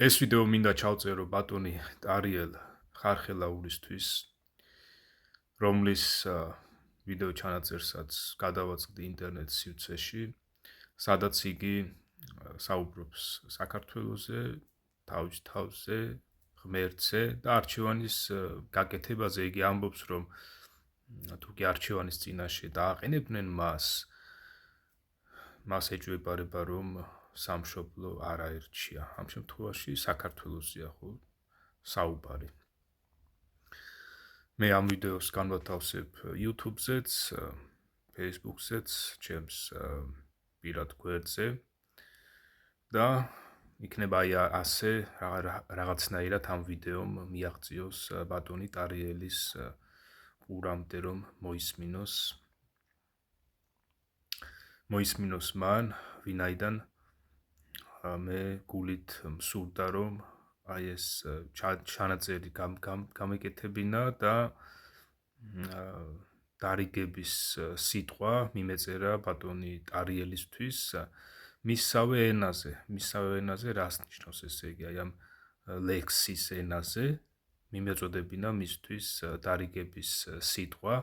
ეს ვიდეო მინდა ჩავწერო ბატონი ტარიელ ხარხელაურისთვის, რომლის ვიდეო ჩანაწერსაც გადავაწყდი ინტერნეტ სივრცეში, სადაც იგი საუბრობს საქართველოზე, თავის თავზე, ღმერთზე და არჩევანის გაკეთებაზე. იგი ამბობს, რომ თუ კი არჩევანის წინაშე დააყენებდნენ მას ეჭვებარება, რომ სამშობლო არ აერჩია. ამ შემთხვევაში საქართველოსია ხო საუბარი. მე ამ ვიდეოს განვათავსებ YouTube-ზეც, Facebook-ზეც, ჩემს პირად გვერდზე და იქნება აი ასე რაღაცნაირად ამ ვიდეომ მიაღწიოს ბატონი ტარიელის ყურამდე, რომ მოისმინოს მან, ვინაიდან მე გულით მსურდა, რომ აი ეს ჩანაწერი გამეკეთებინა და დარიგების სიტყვა მიმეწერა ბატონი ტარიელისთვის მისსავე ენაზე, რას ნიშნავს ესე იგი, აი ამ ლექსის ენაზე მიმეწოდებინა მისთვის დარიგების სიტყვა,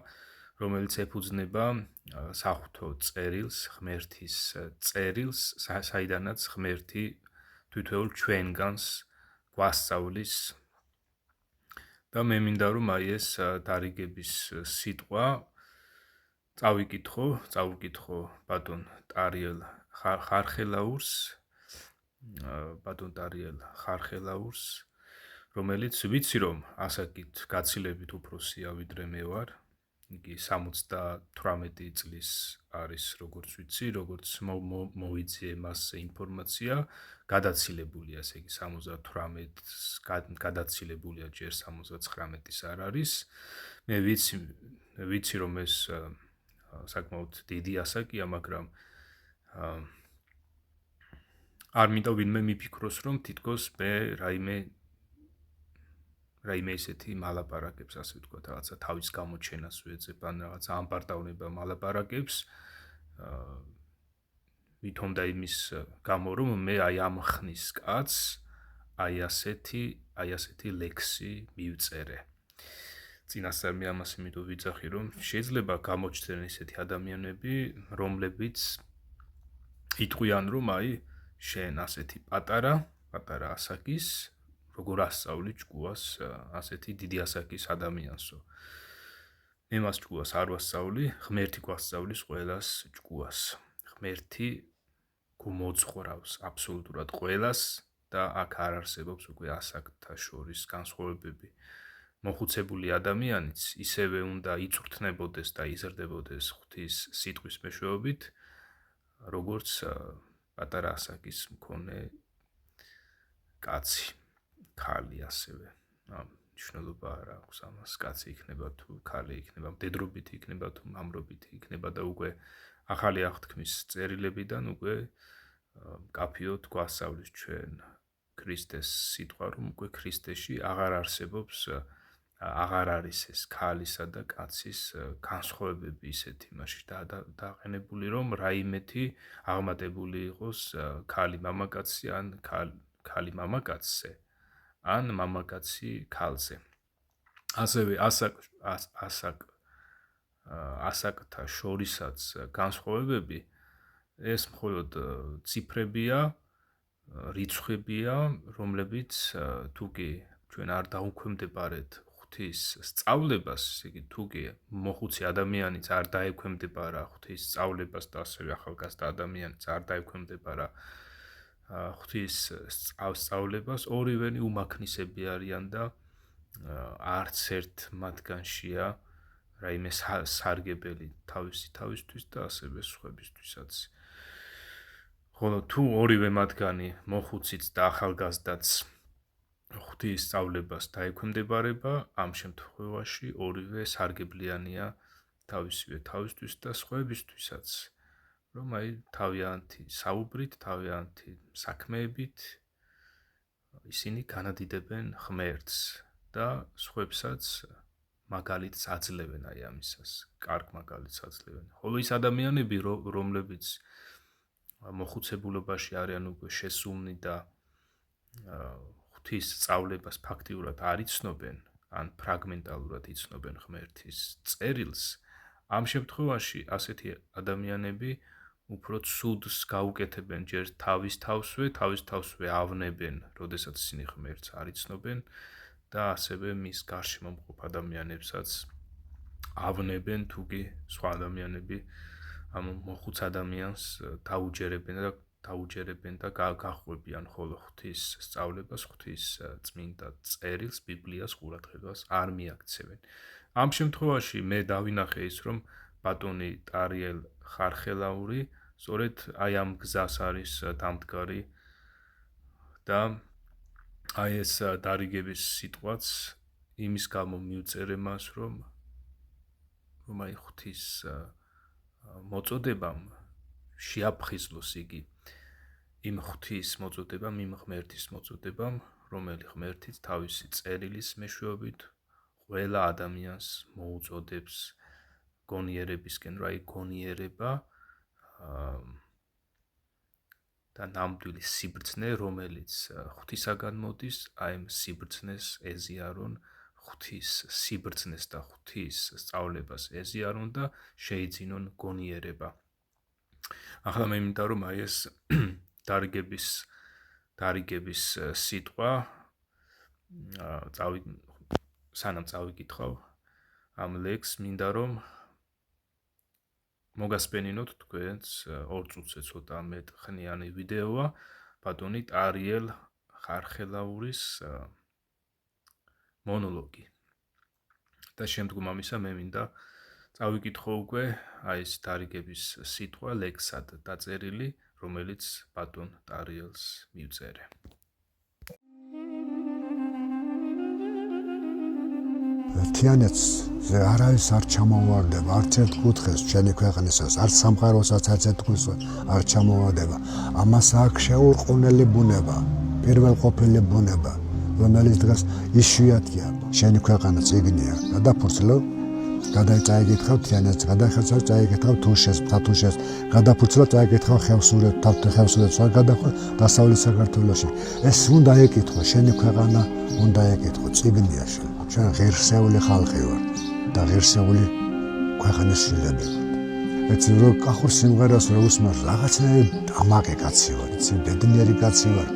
რომელიც ეფუძნება სახუთო წერილს, ღმერთის წერილს, საიდანაც ღმერთი თითოეულ ჩვენგანს გვასწავლის და მე მინდა რომ აი ეს დარიგების სიტყვა წავიკითხო ბატონ ტარიელ ხარხელაურს, რომელიც ვიცი რომ ასაკით გაცილებით უფროსია ვიდრე მე ვარ. იგი 78 წლის არის, როგორც ვიცი, როგორც მოვიძიე მასზე ინფორმაცია, გადაცილებულია, ესე იგი 78-ს გადაცილებულია, ჯერ 79-ის არ არის. მე ვიცი რომ ეს საკმაოდ დიდი ასაკია, მაგრამ არ მინდა ვინმე მიფიქროს, რომ თითქოს მე რაიმე ისეთი მალაპარაკებს, ასე ვთქვათ, რაღაცა თავის გამოჩენას ვეძებ, ან რაღაცა ამპარტავნება მალაპარაკებს, ვითომ და იმის გამო, რომ მე აი ამ ხნის კაცს აი ასეთი ლექსი მივწერე. წინასწარ მე ამას იმიტომ ვიძახი, რომ შეიძლება გამოჩნდნენ ისეთი ადამიანები, რომლებიც იტყვიან, რომ აი შენ ასეთი პატარა ასაკის, როგორ ასწავლი ჭკუას ასეთი დიდი ასაკის ადამიანსო. მე მას ჭკუას არ ვასწავლი, ღმერთი გვასწავლის ყველას ჭკუას. ღმერთი გმოძღვრავს აბსოლუტურად ყველას და აქ არ არსებობს უკვე ასაკთა შორის განსხვავებები. მოხუცებული ადამიანიც ისევე უნდა იწვრთნებოდეს და იზრდებოდეს ღვთის სიტყვის მეშვეობით, როგორც პატარა ასაკის მქონე კაცი, ქალი ასევე. მნიშვნელობა არ აქვს ამას, კაცი იქნება თუ ქალი იქნება, მდედრობითი იქნება თუ მამრობითი იქნება და უკვე ახალი აღთქმის წერილებიდან უკვე მკაფიოდ გვასწავლის ჩვენ ქრისტეს სიტყვა, რომ უკვე ქრისტეში აღარ არის ეს ქალისა და კაცის განსხვავებები ისეთი მასში დააყენებული, რომ რაიმეთი აღმატებული იყოს ქალი მამაკაცზე ან ქალი მამაკაცზე, ან მამაკაცი ქალზე. ასევე ასაკთა შორისაც განსხვავებები ეს მხოლოდ ციფრებია, რიცხვებია, რომლებიც თუ კი ჩვენ არ დაუქვემდებარეთ ღვთის სწავლებას, ესე იგი თუ კი მოხუცი ადამიანიც არ დაექვემდებარა ღვთის სწავლებას და ასევე ახალგაზრდა ადამიანიც არ დაექვემდებარა ღვთის სწავლებას, ორივენი უმაქნისები არიან და არც ერთ მათგანშია რაიმე სარგებელი თავისთვის და ასევე სხვებისთვისაც. ხოლო თუ ორივე მათგანი მოხუციც და ახალგაზრდაც ღვთის სწავლებას დაექვემდებარება, ამ შემთხვევაში ორივე სარგებლიანია თავისთვის და სხვებისთვისაც, რომ აი თავიანთი საუბრით, თავიანთი საქმეებით ისინი განადიდებენ ღმერთს და სხვებსაც მაგალითს აძლევენ აი ამისას, კარგ მაგალითს აძლევენ. ხოლო ის ადამიანები, რომლებიც მოხუცებულობაში არიან უკვე შესულნი და ღვთის სწავლებას ფაქტიურად არ იცნობენ, ან ფრაგმენტალურად იცნობენ ღმერთის წერილს, ამ შემთხვევაში ასეთი ადამიანები უფრო ცუდს გაუკეთებენ ჯერ თავის თავსვე ავნებენ, როდესაც ისინი ღმერთს არ იცნობენ და ასევე მის გარშემო მყოფ ადამიანებსაც ავნებენ, თუგი სხვა ადამიანები ამ მოხუც ადამიანს დაუჯერებენ და გახვევიან, ხოლო ღვთის სწავლებას, ღვთის წმინდა წერილს, ბიბლიას ყურადღებას არ მიაქცევენ. ამ შემთხვევაში მე დავინახე ის, რომ ბატონი ტარიელ ხარხელაური სწორედ აი ამ გზას არის დამდგარი და აი ეს დარიგების სიტყვაც იმის გამო მიუწერე მას, რომ აი ღვთის მოწოდებამ შეაფხიზლოს იგი იმ ღვთის მოწოდებამ, იმ ღმერთის მოწოდებამ, რომელი ღმერთიც თავისი წერილის მეშვეობით ყველა ადამიანს მოუწოდებს გონიერებისკენ, რა იქ გონიერება და ნამდვილი სიბრძნე, რომელიც ღვთისაგან მოდის, აი ამ სიბრძნეს ეზიარონ, ღვთის სიბრძნეს და ღვთის სწავლებას ეზიარონ და შეიძინონ გონიერება. ახლა მე მინდა რომ აი ეს დარიგების სიტყვა სანამ წავიკითხავ ამ ლექსს, მინდა რომ მოგასპენინოთ თქვენს 2 წუთზე ცოტა მეტხნიანი ვიდეოა ბატონი ტარიელ ხარხელაურის მონოლოგი. და შემდგომ ამისა მე მინდა წავიკითხო უკვე აი ეს დარიგების სიტყვა ლექსად დაწერილი, რომელიც ბატონ ტარიელს მიუწერე. ერთიანეთზე არავის არ ჩამოვარდება, არც ერთ კუთხეს ჩვენი ქვეყნისას, არც სამყაროსაც, არც ერთ კუთხეს არ ჩამოვარდება. ამას აქვს შეურყვნელი ბუნება, პირველყოფილი ბუნება, რომელიც დღეს იშვიათია. შენი ქვეყანა წიგნია, გადაფურცლო, გადაიწაიგითხავ თიანეთს, გადახერხავ, წაიგითხავ თუშეს, თათუშეს, გადაფურცლო, წაიგითხავ ხევსურეთს, გადახო დასავლეთ საქართველოში. ეს უნდა ეკითხო, შენი ქვეყანა უნდა ეკითხო, წიგნია შენ. ჩვენ ღირსეული ხალხი ვართ და ღირსეული ქვეყნის შვილები ვართ. ეცი რომ კახურ სიმღერას რო უსმარ, რაღაცნაირი ამაყი კაცი ვარ, იცი, ბედნიერი კაცი ვარ.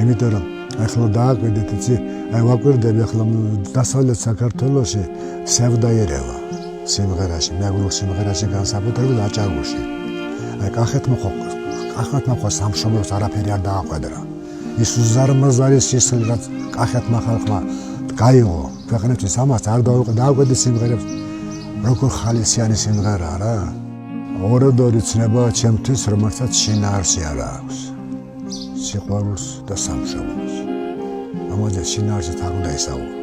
იმიტომ რომ ახლა დააკვირდეთ, იცი, აი ვაკვირდები ახლა დასავლეთ საქართველოში სევდაერევა სიმღერაში, მეგრულ სიმღერაში განსაკუთრებულ აჭარაში. აი კახეთმა ხო სამშობლოს არაფერი არ დააყვედრა. ის უზარმაზარი სისხლი რაც კახეთმა ხალხმა გაიღო ქვეყნისთვის, ამას არ დააკვედი სიმღერებს, როგორ ხალისიანი სიმღერაა რა. ორადორი ცნება ჩემთვის, რომელსაც შინაარსი არ აქვს. სიყვარულს და სამშობლოს. ამაზე შინაარსით არ უნდა ისაუბრო.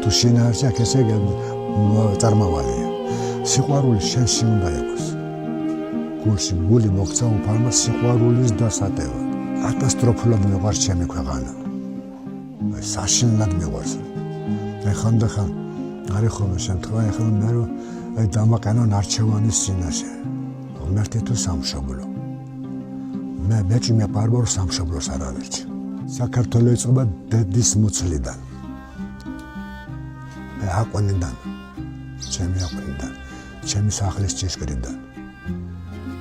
თუ შინაარსი აქვს, ესე იგი წარმავალია. სიყვარული შენში უნდა იყოს. გულში გული მოქცა უფალმა სიყვარულის დასატევად. კატასტროფულად მიყვარს ჩემი ქვეყანა. საშინლად მიყვარს. ხანდახან არის ხოლმე შემთხვევა, ახლა მე რომ დამაყენონ არჩევანის წინაშე. ღმერთი თუ სამშობლო. მე ბეჭი მეყარბარ სამშობლოს არ ავერჩი. საქართველოს იწყება დედის მუცლიდან. მე აყვანიდან, ჩემი სახლის ჭიშკრიდან.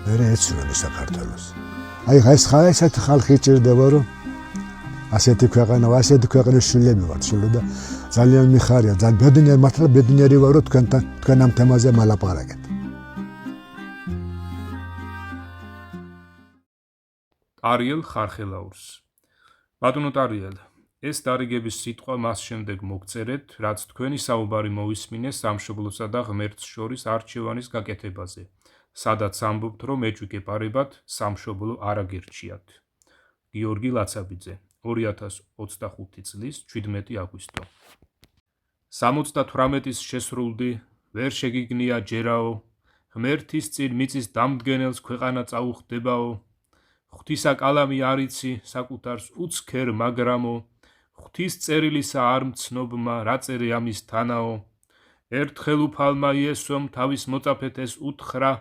მე ეცნობი საქართველოს. აი ეს ესეთი ხალხი ჭირდება, რომ ასეთი ქვეყანა, ასეთი ქვეყნის შვილები ვართ, და ძალიან მიხარია, ძალიან ბედნიერი, მართლა ბედნიერი ვარ, რომ თქვენ ამ თემაზე მალაპარაკეთ. ტარიელ ხარხელაურს. ბატონო ტარიელ, ეს დარიგების სიტყვა მას შემდეგ მოგწერეთ, რაც თქვენი საუბარი მოვისმინეს სამშობლოსა და ღმერთს შორის არჩევანის გაკეთებაზე, სადაც ამბობთ, რომ ეჭვი-გეპარებად სამშობლო არ აგერჩიათ. გიორგი ლაცაბიძე, 2025 წლის 17 აგვისტო. 78-ის შესრულდი, ვერ შეგიგნია ჯერაო, ღმერთის წინ მიწის დამდგენელს ქვეყანა წაუხდებაო, ღვთისა კალამი არიცი, საკუთარს უცქერ მაგრამო, ღვთის წერილისა არ მცნობმა, რა წერე ამის თანაო, ერთხელ უფალმა იესომ თავის მოწაფეთეს უთხრა,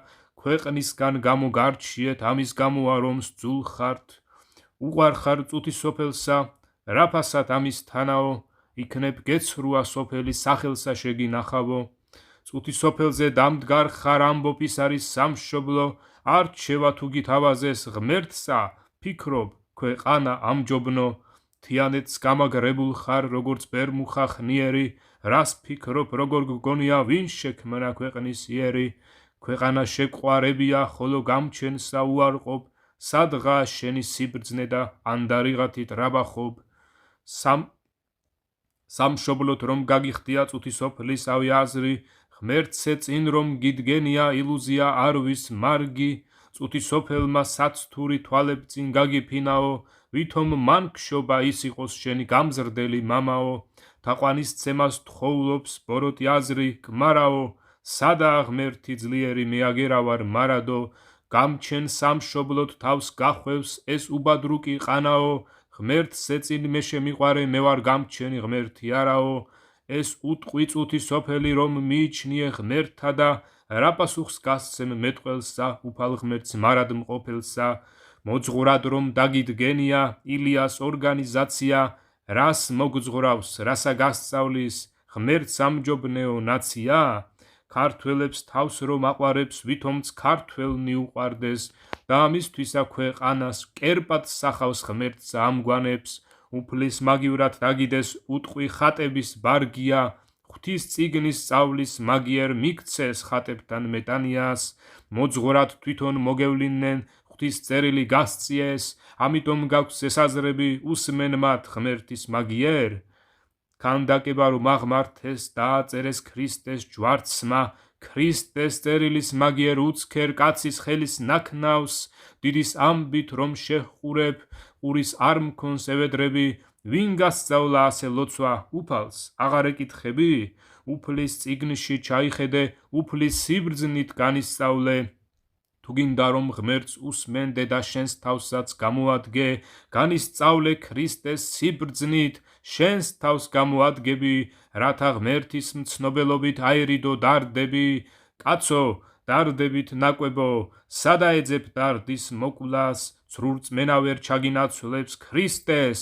ქვეყნისგან გამოგარჩიეთ, ამის გამოა რომ სძულ ხართ, უყვარ ხარ წუთის სოფელსა, რაფასად ამის თანაო, იქნებ გეცრუა სოფელი სახელსა შეგინახავო, წუთი სოფელზე დამდგარ ხარ ამბობ ის არის სამშობლო, არ რჩევა თუ გითავაზეს ღმერთსა, ფიქრობ ქვეყანა ამჯობნო, თიანეთს გამაგრებულ ხარ როგორც ბერმუხა ხნიერი, რას ფიქრობ როგორ გგონია ვინ შექმნა ქვეყნის იერი, ქვეყანა შეყვარებია ხოლო გამჩენსა უარყოფ, სადღა შენი სიბრძნე და ანდარიღათით რაბახობ, სამშობლოთ რომ გაგიხდია წუთი სოფლის ავი აზრი, ღმერთზე წინ რომ გიდგენია ილუზია არვის მარგი, წუთი სოფელმა საცთური თვალებ წინ გაგიფინაო, ვითომ მან გშობა ის იყოს შენი გამზრდელი მამაო, თაყვანის ცემას თხოვლობს ბოროტი აზრი გმარაო, სადაა ღმერთი ძლიერი მეაგერავარ მარადო, გამჩენ სამშობლოთ თავს გახვევს ეს უბადრუკი ყანაო, ღმერთზე წინ მე შემიყვარე მე ვარ გამჩენი ღმერთი არაო, ეს უტყვი წუთი სოფელი რომ მიიჩნიე ღმერთთა და რა პასუხს გასცემ მეტყველსა უფალ ღმერთს მარად მყოფელსა, მოძღვრად რომ დაგიდგენია ილიას ორგანიზაცია, რას მოგძღვრავს, რასა გასწავლის ღმერთს ამჯობნეო ნაცია, ქართველებს თავს რომ აყვარებს ვითომც ქართველნი უყვარდეს და ამისთვისა ქვეყანას კერპად სახავს ღმერთს ამგვანებს, უფლის მაგივრად დაგიდეს უტყვი ხატების ბარგია, ღვთის წიგნის სწავლის მაგიერ მიქცეს ხატებთან მეტანიას, მოძღვრად თვითონ მოგევლინნენ ღვთის წერილი გასწიეს, ამიტომ გაქვს ესაზრები უსმენ მათ ღმერთის მაგიერ, ქანდაკება რომ აღმართეს დააწერეს ქრისტეს ჯვარცმა, ქრისტეს წერილის მაგიერ უცქერ კაცის ხელის ნაქნავს, დიდის ამბით რომ შეჰყურებ, ყურის არ მქონს ევედრები, ვინ გასწავლა ასე ლოცვა უფალს, აღარ ეკითხები, უფლის წიგნში ჩაიხედე, უფლის სიბრძნით განისწავლე, თუ გინდა რომ ღმერთს უსმენდე და შენს თავსაც გამოადგე, განისწავლე ქრისტეს სიბრძნით, შენს თავს გამოადგები, რათა ღმერთის მცნობელობით აერიდო დარდები, კაცო, დარდებით ნაკვებო, სადაეძებ დარდის მოკლას, ცრურწმენა ვერ ჩაგინაცვლებს ქრისტეს,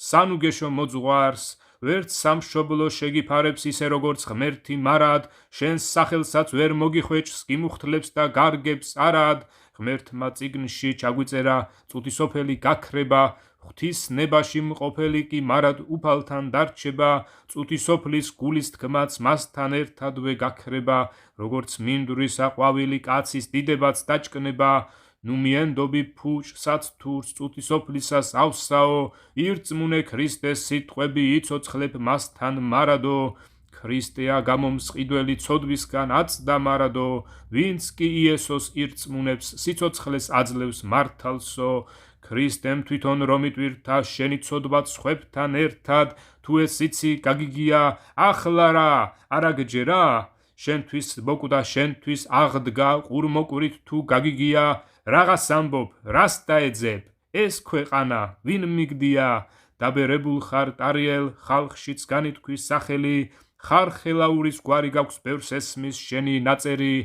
სანუ გეშო მოძღვარს, ვერც სამშობლო შეგიფარებს ისე როგორც ღმერთი მარად, შენს სახელსაც ვერ მოგიხვეჭს გიმუხთლებს და გარგებს არად, ღმერთმა წიგნში ჩაგვიწერა წუთი სოფელი გაქრება, ღვთის ნებაში მყოფელი კი მარად უფალთან დარჩება, წუთი სოფლის გულის თქმაც მასთან ერთადვე გაქრება, როგორც მინდვრის აყვავილი კაცის დიდებაც დაჭკნება, ნუ მიენდობი ფუჭსაც თურს წუთი სოფლისას ავსაო, ირწმუნე ქრისტეს სიტყვები იცოცხლებ მასთან მარადო, ქრისტეა გამომსყიდველი ცოდვისგან აწდა მარადო, ვინც კი იესოს ირწმუნებს სიცოცხლეს აძლევს მართალსო, ქრისტემ თვითონ რომ იტვირთა შენი ცოდვაც სხვებთან ერთად, თუ ეს იცი გაგიგია ახლა რა არა გჯერა, შენთვის მოკვდა შენთვის აღდგა ყურმოკვირით თუ გაგიგია, რაღაც ამბობ, რას დაეძებ, ეს ქვეყანა ვინ მიგდია, დაბერებულ ხარ ტარიელ ხალხშიც განითქვის სახელი, ხარხელაურის გვარი გაქვს ბევრს ესმის შენი ნაწერი,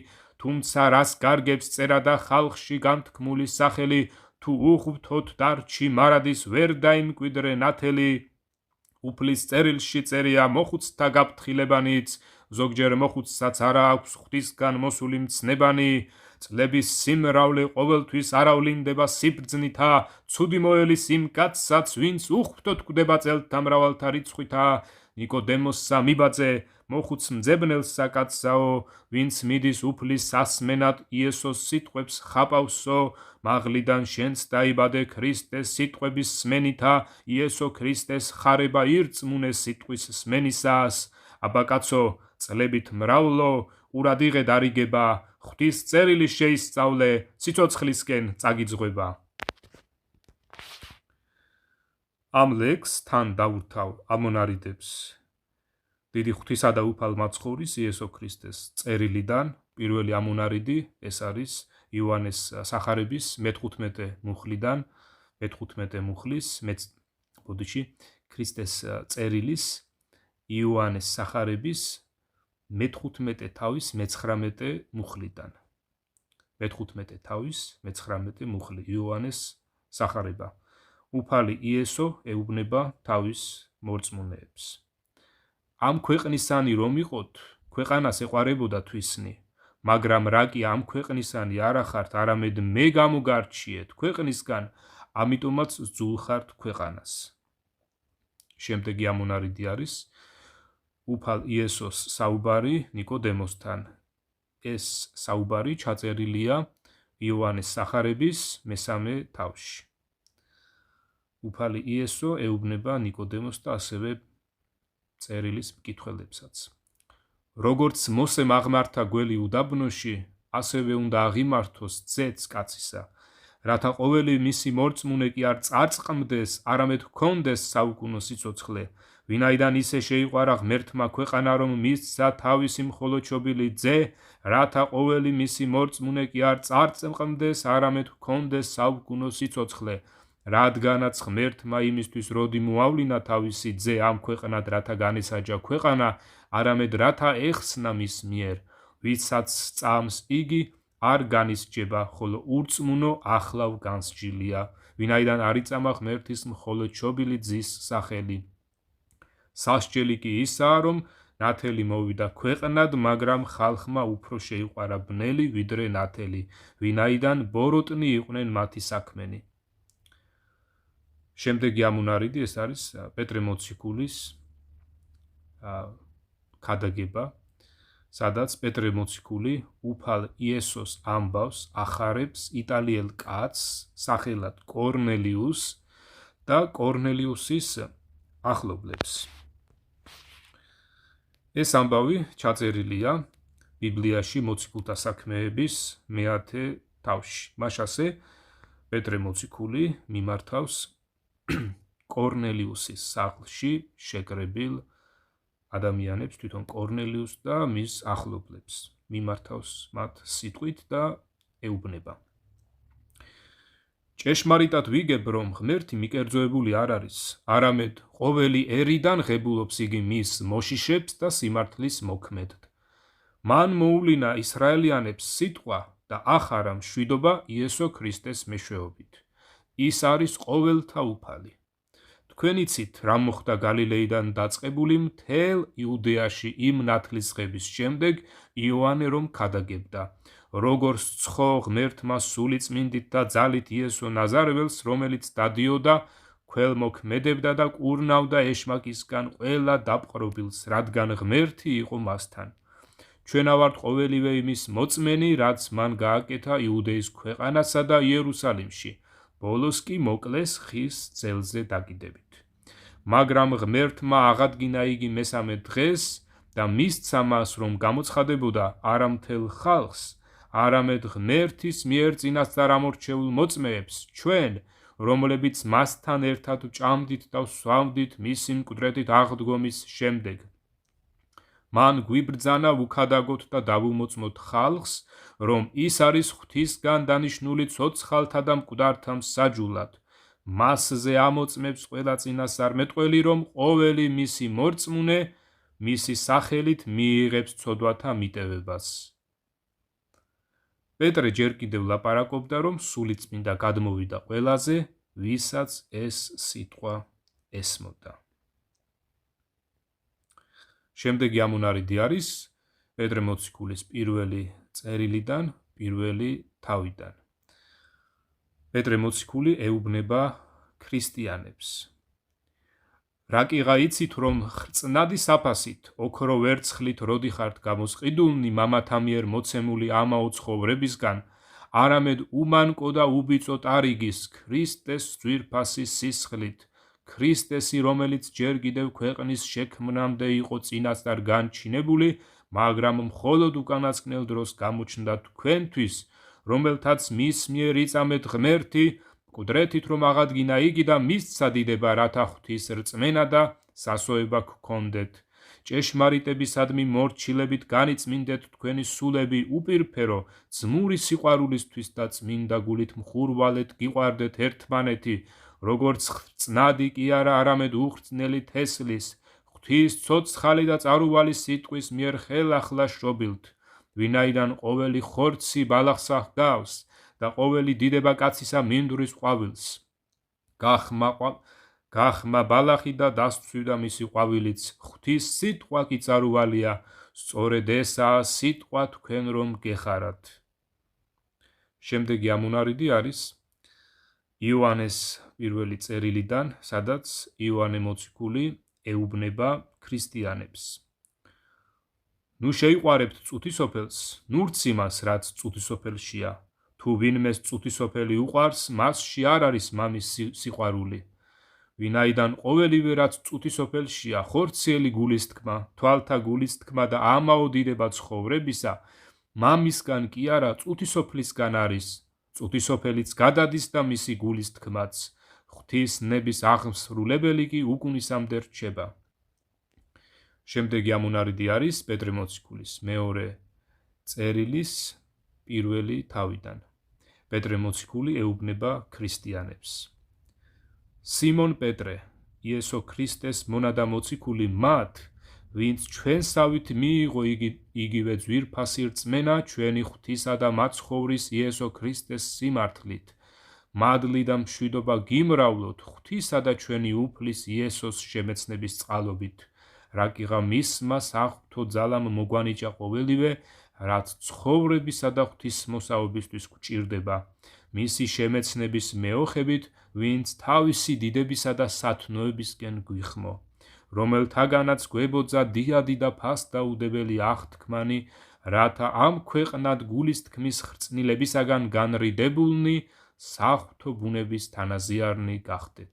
თუმცა რას გარგებს წერა და ხალხში განთქმული სახელი, თუ უღვთოთ დარჩი მარადის ვერ დაიმკვიდრე ნათელი, უფლის წერილში წერია მოხუცთა გაფრთხილებანიც, ზოგჯერ მოხუცსაც არა აქვს ღვთისგან მოსული მცნებანი, წლების სიმრავლე ყოველთვის არავლინდება სიბრძნითა, ცუდი მოელის იმ კაცსაც, ვინც უღვთოდ გვდება წელთა მრავალთა რიცხვითა, ნიკოდემოსსა მიბაძე, მოხუც მძებნელსა კაცსაო, ვინც მიდის უფლის სასმენად იესოს სიტყვებს ხაპავსო, მაღლიდან შენც დაიბადე ქრისტეს სიტყვების სმენითა, იესო ქრისტეს ხარება ირწმუნე სიტყვის სმენისას, აბა კაცო, წლებით მრავლო, ყურად იღე დარიგება, ღვთის წერილი შეისწავლე, სიცოცხლისკენ წაგიძღვება. ამ ლექსს თან დაურთავ ამონარიდებს დიდი ღვთისა და უფალ მაცხოვრის იესო ქრისტეს წერილიდან, პირველი ამონარიდი ეს არის იოანეს სახარების მე-15 მუხლიდან, მე-15 მუხლის, ქრისტეს წერილის იოანეს სახარების მე-15 თავის მე-19 მუხლიდან. მე-15 თავის მე-19 მუხლი იოანეს სახარება. უფალი იესო ეუბნება თავის მორწმუნეებს. ამ ქვეყნისანი რომ იყოთ, ქვეყანას ეყარებოდა თვისნი, მაგრამ რა კი ამ ქვეყნისანი არა ხართ, არამედ მე გამოგარჩიეთ ქვეყნისგან, ამიტომაც ძულხართ ქვეყანას. შემდეგი ამონარიდი არის უფალ იესოს საუბარი ნიკოდემოსთან. ეს საუბარი ჩაწერილია იოანეს სახარების მესამე თავში. უფალი იესო ეუბნება ნიკოდემოს და ასევე წერილის მკითხველებსაც. როგორც მოსემ აღმართა გველი უდაბნოში, ასევე უნდა აღიმართოს ძეც კაცისა, რათა ყოველი მისი მორწმუნე კი არ წარწყმდეს, არამედ ჰქონდეს საუკუნო სიცოცხლე, ვინაიდან ისე შეიყვარა ღმერთმა ქვეყანა, რომ მისცა თავისი მხოლოდშობილი ძე, რათა ყოველი მისი მორწმუნე კი არ წარწყმდეს, არამედ ჰქონდეს საუკუნო სიცოცხლე, რადგანაც ღმერთმა იმისთვის როდი მოავლინა თავისი ძე ამ ქვეყნად, რათა განესაჯა ქვეყანა, არამედ რათა ეხსნა მის მიერ, ვისაც წამს იგი არ განისჯება, ხოლო ურწმუნო ახლავ განსჯილია, ვინაიდან არ იწამა ღმერთის მხოლოდშობილი ძის სახელი. სასჯელი კი ისაა, რომ ნათელი მოვიდა ქვეყნად, მაგრამ ხალხმა უფრო შეიყვარა ბნელი ვიდრე ნათელი, ვინაიდან ბოროტნი იყვნენ მათი საქმენი. შემდეგი ამონარიდი ეს არის პეტრე მოციქულის ქადაგება, სადაც პეტრე მოციქული უფალ იესოს ამბავს ახარებს იტალიელ კაცს სახელად კორნელიუსს და კორნელიუსის ახლობლებს. ეს ამბავი ჩაწერილია ბიბლიაში მოციქულთა საქმეების მე-10 თავში. მაშასე პეტრე მოციქული მიმართავს კორნელიუსის სახლში შეკრებილ ადამიანებს, თვითონ კორნელიუსს და მის ახლობლებს. მიმართავს მათ სიტყვით და ეუბნება. ჭეშმარიტად ვიგებ, რომ ღმერთი მიკერძოებული არ არის, არამედ ყოველი ერიდან ღებულობს იგი მის მოშიშებს და სიმართლის მოქმედად. მან მოუვლინა ისრაელიანებს სიტყვა და ახარა მშვიდობა იესო ქრისტეს მეშვეობით. ის არის ყოველთა უფალი. თქვენ იცით, რა მოხდა გალილეიდან დაწყებული მთელ იუდეაში იმ ნათლისღების შემდეგ იოანე რომ ქადაგებდა, როგორც ცხო ღმერთმა სულიწმინდით და ძალით იესო ნაზარეველს, რომელიც დადიოდა, ქველმოქმედებდა და კურნავდა ეშმაკისგან ყველა დაპყრობილს, რადგან ღმერთი იყო მასთან. ჩვენა ვართ ყოველივე იმის მოწმენი, რაც მან გააკეთა იუდეის ქვეყანასა და იერუსალიმში, ბოლოს კი მოკლეს ხის ძელზე დაკიდებით. მაგრამ ღმერთმა აღადგინა იგი მესამე დღეს და მისცა მას, რომ გამოცხადებოდა არა მთელ ხალხს, არამედ ღმერთის მიერ წინასწარ ამორჩეულ მოწმეებს, ჩვენ, რომლებიც მასთან ერთად ჭამდით და ვსვამდით მისი მკვდრეთით აღდგომის შემდეგ. მან გვიბრძანა ვუქადაგოთ და დავუმოწმოთ ხალხს, რომ ის არის ღვთისგან დანიშნული ცოცხალთა და მკვდართა მსაჯულად. მასზე ამოწმებს ყველა წინასწარმეტყველი, რომ ყოველი მისი მორწმუნე მისი სახელით მიიღებს ცოდვათა მიტევებას. პეტრე ჯერ კიდევ ლაპარაკობდა, რომ სულიწმინდა გადმოვიდა ყველაზე, ვისაც ეს სიტყვა ესმოდა. შემდეგი ამონარიდი არის პეტრე მოციქულის პირველი წერილიდან, პირველი თავიდან. პეტრე მოციქული ეუბნება ქრისტიანებს. რაკიღა იცით, რომ ხრწნადი საფასით, ოქრო ვერცხლით როდი ხართ გამოსყიდულნი მამათა მიერ მოცემული ამაო ცხოვრებისგან, არამედ უმანკო და უბიწო ტარიგის ქრისტეს ძვირფასის სისხლით, ქრისტესი, რომელიც ჯერ კიდევ ქვეყნის შექმნამდე იყო წინასწარ განჩინებული, მაგრამ მხოლოდ უკანასკნელ დროს გამოჩნდა თქვენთვის, რომელთაც მის მიერ იწამეთ ღმერთი, მკვდრეთით რომ აღადგინა იგი და მისცა დიდება, რათა ღვთის რწმენა და სასოება გქონდეთ. ჭეშმარიტებისადმი მორჩილებით განიწმინდეთ თქვენი სულები უპირფერო, ძმური სიყვარულისთვის და წმინდა გულით მხურვალეთ გიყვარდეთ ერთმანეთი, როგორც ხრწნადი კი არა, არამედ უხრწნელი თესლის, ღვთის ცოცხალი და წარუვალი სიტყვის მიერ ხელახლა შობილთ, ვინაიდან ყოველი ხორცი ბალახს ჰგავს და ყოველი დიდება კაცისა მინდვრის ყვავილს. გახმა ბალახი და დასცვიდა მისი ყვავილიც. ღვთის სიტყვა კი წარუვალია, სწორედ ესაა სიტყვა თქვენ რომ გეხარათ. შემდეგი ამუნარიდი არის იოანეს პირველი წერილიდან, სადაც იოანე მოციქული ეუბნება ქრისტიანებს. ნუ შეიყვარებთ წუთისოფელს, ნურც იმას, რაც წუთისოფელშია. თუ ვინმეს წუთისოფელი უყვარს, მასში არ არის მამის სიყვარული. ვინაიდან ყოველივე რაც წუთისოფელშია, ხორციელი გულისთქმა, თვალთა გულისთქმა და ამაოდირება ცხოვრებისა, მამისგან კი არა წუთისოფლისგან არის. წუთისოფელიც გადადის და მისი გულისთქმაც, ღვთის ნების აღმსრულებელი კი უკუნისამდე რჩება. შემდეგი ამუნარიდი არის პეტრე მოციქულის მეორე წერილის პირველი თავიდან. პეტრე მოციქული ეუბნება ქრისტიანებს. სიმონ პეტრე, იესო ქრისტეს მონადა მოციქული მათ, ვინც ჩვენსავით მიიღო იგივე ძვირფასი რწმენა ჩვენი ღვთისა და მაცხოვრის იესო ქრისტეს სიმართლით. მადლი და მშვიდობა გიმრავლოთ ღვთისა და ჩვენი უფლის იესოს შემეცნების წყალობით, რაკიღა მისმა საღვთო ძალამ მოგვანიჭა ყოველივე, რაც ცხოვრებისა და ღვთისმოსაობისთვის გვჭირდება, მისი შემეცნების მეოხებით, ვინც თავისი დიდებისა და სათნოებისკენ გვიხმო, რომელთაგანაც გვებოძა დიადი და ფასდაუდებელი აღთქმანი, რათა ამ ქვეყნად გულისთქმის ხრწნილებისაგან განრიდებულნი საღვთო ბუნების თანაზიარნი გახდეთ.